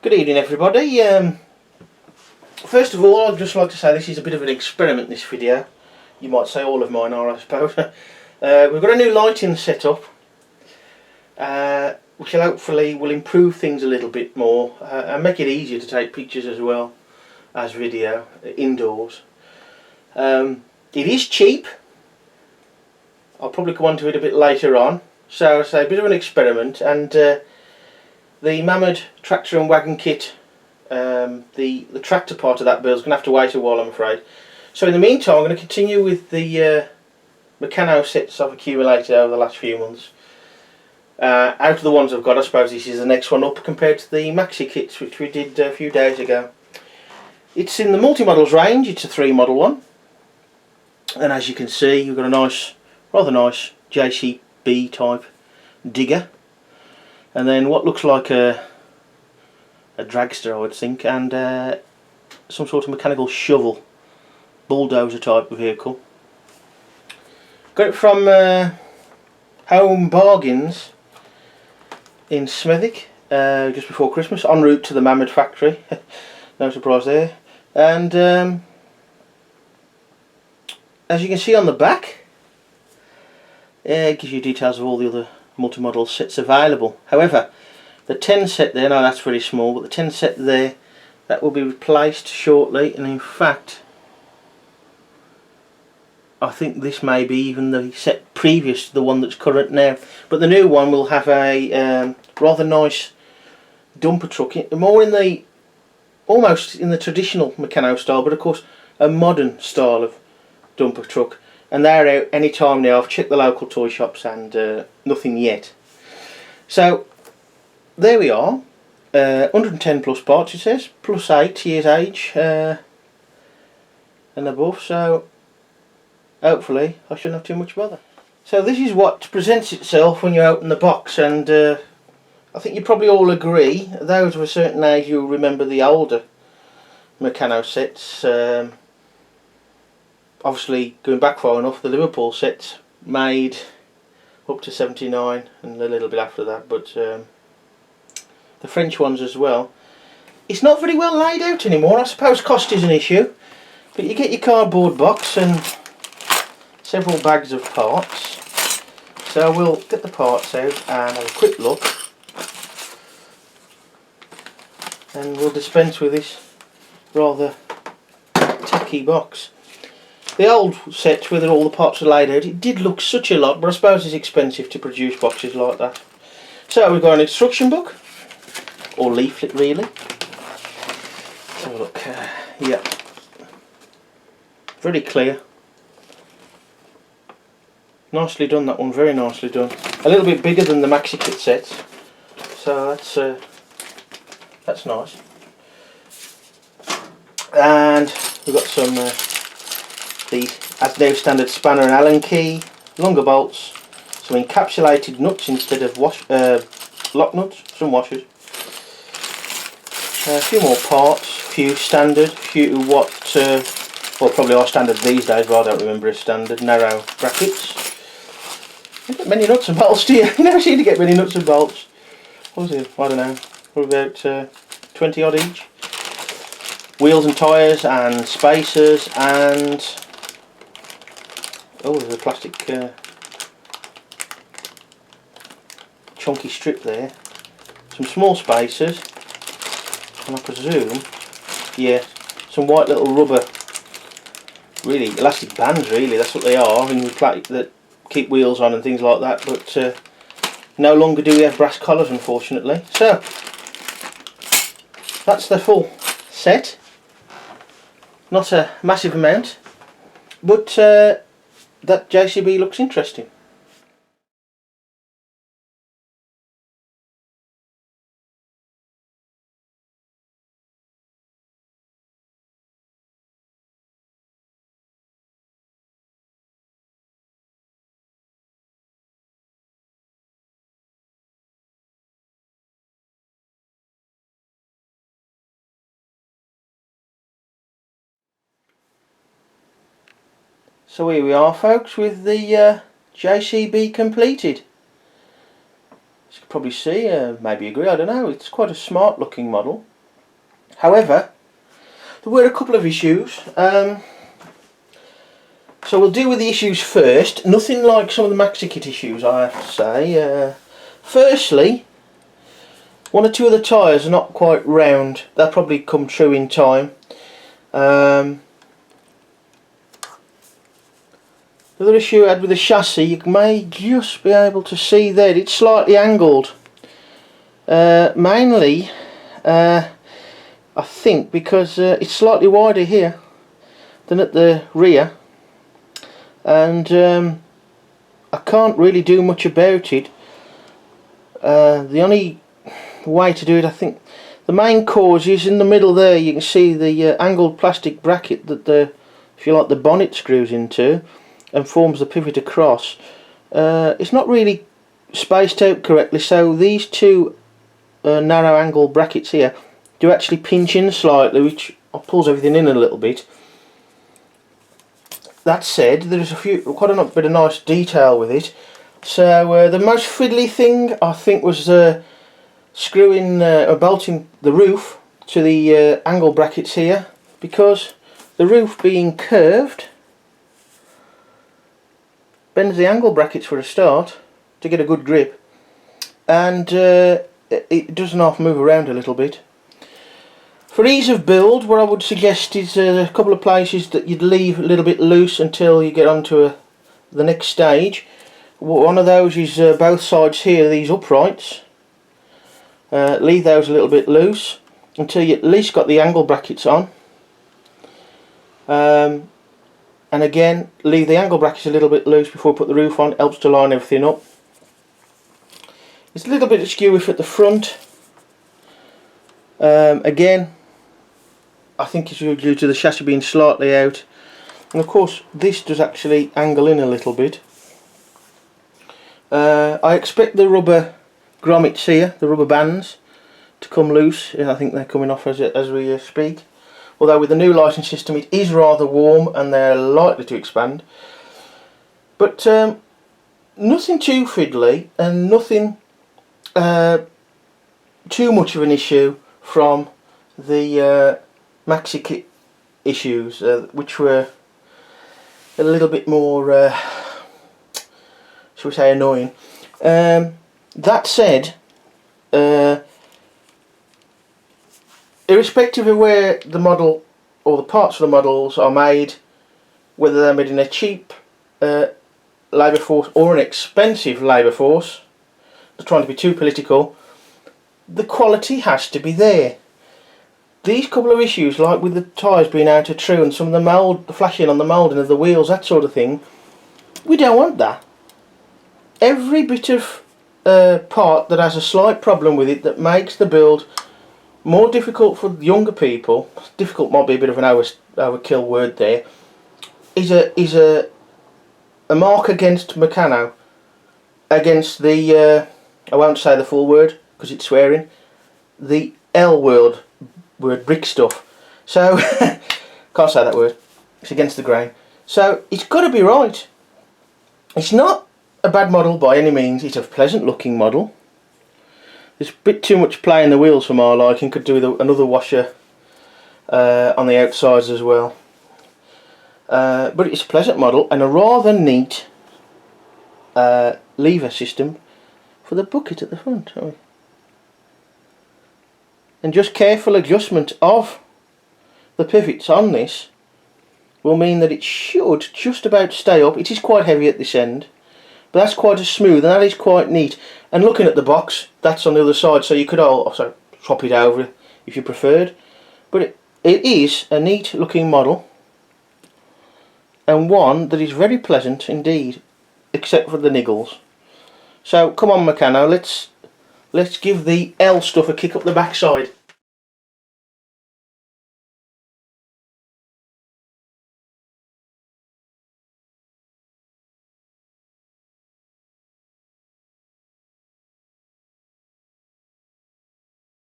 Good evening everybody. First of all, I'd just like to say this is a bit of an experiment, this video. You might say all of mine are, I suppose. We've got a new lighting set up, which hopefully will improve things a little bit more and make it easier to take pictures as well as video indoors. It is cheap. I'll probably go on to it a bit later on. So it's a bit of an experiment, and the Mammoth tractor and wagon kit, the tractor part of that build is going to have to wait a while, I'm afraid. So in the meantime, I'm going to continue with the Meccano sets I've accumulated over the last few months. Out of the ones I've got, I suppose this is the next one up compared to the maxi kits which we did a few days ago. It's in the Multimodels range. It's a 3-model one, and as you can see, you've got a nice, rather nice JCB type digger, and then what looks like a dragster, I would think, and some sort of mechanical shovel, bulldozer type of vehicle. Got it from Home Bargains in Smethwick just before Christmas, en route to the Mammoth factory. No surprise there. And as you can see on the back, it gives you details of all the other multi-model sets available. However, the 10 set there, no, that's very small, but the 10 set there, that will be replaced shortly, and in fact I think this may be even the set previous to the one that's current now. But the new one will have a rather nice dumper truck, more in the, almost in the traditional Meccano style, but of course a modern style of dumper truck. And they're out any time now. I've checked the local toy shops and nothing yet. So there we are. 110 plus parts, it says, plus 8 years age and above. So hopefully I shouldn't have too much bother. So this is what presents itself when you open the box, and I think you probably all agree, those of a certain age, you'll remember the older Meccano sets. Obviously, going back far enough, the Liverpool sets made up to 79 and a little bit after that, but the French ones as well. It's not very well laid out anymore. I suppose cost is an issue, but you get your cardboard box and several bags of parts. So we'll get the parts out and have a quick look, and we'll dispense with this rather tacky box. The old sets where all the parts are laid out, it did look such a lot, but I suppose it's expensive to produce boxes like that. So we've got an instruction book, or leaflet really. Let's have a look. Yeah, very clear. Nicely done, that one, very nicely done. A little bit bigger than the maxi kit sets, so that's nice. And we've got some these as now standard spanner and Allen key, longer bolts, some encapsulated nuts instead of lock nuts, some washers, a few more parts, a few standard, a few what well, probably are standard these days, but I don't remember a standard, narrow brackets. You don't get many nuts and bolts, do you? You never seem to get many nuts and bolts. What was it? I don't know, probably about 20 odd each. Wheels and tyres and spacers, and oh, there's a plastic chunky strip there. Some small spacers, and I presume, yeah, some white little rubber, really elastic bands. Really, that's what they are. I mean, that keep wheels on and things like that. But no longer do we have brass collars, unfortunately. So that's the full set. Not a massive amount, but that JCB looks interesting. So here we are, folks, with the JCB completed. As you can probably see, maybe agree, I don't know, it's quite a smart looking model. However, there were a couple of issues. So we'll deal with the issues first. Nothing like some of the MaxiKit issues, I have to say. Firstly, one or two of the tyres are not quite round. They'll probably come true in time. The other issue I had with the chassis, you may just be able to see there, it's slightly angled. Mainly, I think because it's slightly wider here than at the rear. And I can't really do much about it. The only way to do it, I think, the main cause is in the middle there. You can see the angled plastic bracket that if you like, the bonnet screws into and forms the pivot across. It's not really spaced out correctly, so these two narrow angle brackets here do actually pinch in slightly, which pulls everything in a little bit. That said, there's quite a bit of nice detail with it. So the most fiddly thing I think was screwing or bolting the roof to the angle brackets here, because the roof being curved bends the angle brackets for a start to get a good grip, and it does half move around a little bit. For ease of build, what I would suggest is a couple of places that you'd leave a little bit loose until you get onto the next stage. One of those is both sides here, these uprights. Leave those a little bit loose until you at least got the angle brackets on. And again, leave the angle brackets a little bit loose before you put the roof on. It helps to line everything up. It's a little bit skewish at the front. Again, I think it's due to the chassis being slightly out, and of course this does actually angle in a little bit. I expect the rubber grommets here, the rubber bands, to come loose. I think they're coming off as we speak, although with the new lighting system it is rather warm and they're likely to expand. But nothing too fiddly and nothing too much of an issue from the MaxiKit issues, which were a little bit more, shall we say, annoying. That said, irrespective of where the model or the parts of the models are made, whether they're made in a cheap labour force or an expensive labour force, not trying to be too political, the quality has to be there. These couple of issues, like with the tyres being out of true and some of the mould, the flashing on the moulding of the wheels, that sort of thing, we don't want that. Every bit of part that has a slight problem with it that makes the build more difficult for younger people, difficult might be a bit of an overkill word there, is a mark against Meccano, against the, I won't say the full word because it's swearing, the L word brick stuff. So can't say that word, it's against the grain. So it's got to be right. It's not a bad model by any means, it's a pleasant looking model. There's a bit too much play in the wheels for my liking, could do with another washer on the outsides as well. But it's a pleasant model and a rather neat lever system for the bucket at the front. And just careful adjustment of the pivots on this will mean that it should just about stay up. It is quite heavy at this end, but that's quite as smooth and that is quite neat. And looking at the box, that's on the other side, so you could also swap it over if you preferred. But it is a neat looking model and one that is very pleasant indeed, except for the niggles. So come on Meccano, let's give the L stuff a kick up the backside.